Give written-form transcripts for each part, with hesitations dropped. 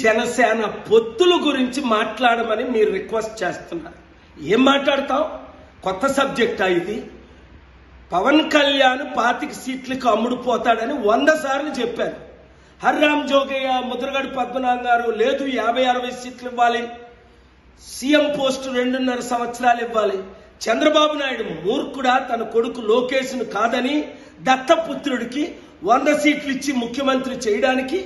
జనసేన పొత్తుల గురించి మాట్లాడమని మీరు రిక్వెస్ట్ చేస్తున్నారు. ఏం మాట్లాడతాం? కొత్త సబ్జెక్టా ఇది? పవన్ కళ్యాణ్ 25 సీట్లకు అమ్ముడుపోతాడని 100 సార్లు చెప్పారు. హర్రామ్ జోగయ్య, ముద్రగడ పద్మనాభం గారు లేదు 50-60 సీట్లు ఇవ్వాలి, సీఎం పోస్టు 2.5 సంవత్సరాలు ఇవ్వాలి. చంద్రబాబు నాయుడు మూర్ఖుడా తన కొడుకు లోకేష్ను కాదని దత్తపుత్రుడికి 100 సీట్లు ఇచ్చి ముఖ్యమంత్రి చేయడానికి?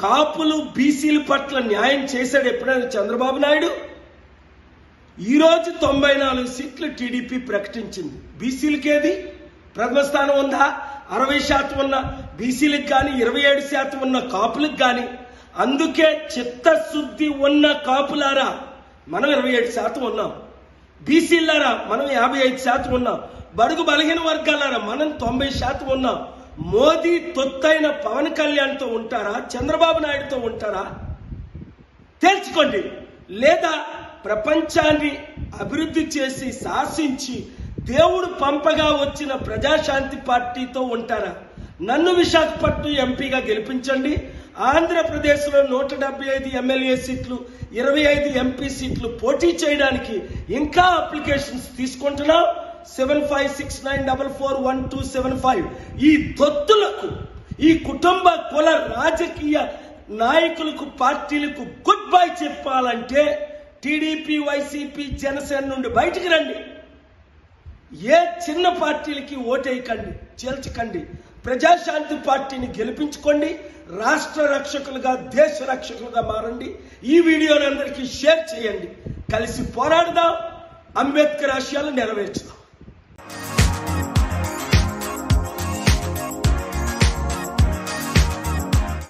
కాపులు బీసీల పట్ల న్యాయం చేశాడు ఎప్పుడైనా చంద్రబాబు నాయుడు? ఈరోజు 94 సీట్లు టీడీపీ ప్రకటించింది. బీసీలకేది ప్రథమ స్థానం ఉందా? 60% ఉన్న బీసీలకు కానీ 27% ఉన్న కాపులకు కానీ. అందుకే చిత్తశుద్ధి ఉన్న కాపులారా మనం 27% ఉన్నాం, బీసీలారా మనం 55% ఉన్నాం, బడుగు బలహీన వర్గాలారా మనం 90% ఉన్నాం. మోదీ తొత్తైన పవన్ కళ్యాణ్తో ఉంటారా? చంద్రబాబు నాయుడుతో ఉంటారా? తేల్చుకోండి. లేదా ప్రపంచాన్ని అభివృద్ధి చేసి శాసించి దేవుడు పంపగా వచ్చిన ప్రజాశాంతి పార్టీతో ఉంటారా? నన్ను విశాఖపట్నం ఎంపీగా గెలిపించండి. ఆంధ్రప్రదేశ్లో 175 ఎమ్మెల్యే సీట్లు, 25 ఎంపీ సీట్లు పోటీ చేయడానికి ఇంకా అప్లికేషన్స్ తీసుకుంటున్నాం. 7569441275. ఈ తొత్తులకు, ఈ కుటుంబ కుల రాజకీయ నాయకులకు, పార్టీలకు గుడ్ బై చెప్పాలంటే టీడీపీ, వైసీపీ, జనసేన నుండి బయటికి రండి. ఏ చిన్న పార్టీలకి ఓటేయకండి, చేల్చకండి. ప్రజాశాంతి పార్టీని గెలిపించుకోండి. రాష్ట్ర రక్షకులుగా, దేశ రక్షకులుగా మారండి. ఈ వీడియోని అందరికీ షేర్ చేయండి. కలిసి పోరాడదాం, అంబేద్కర్ ఆశయాలు నెరవేర్చుదాం.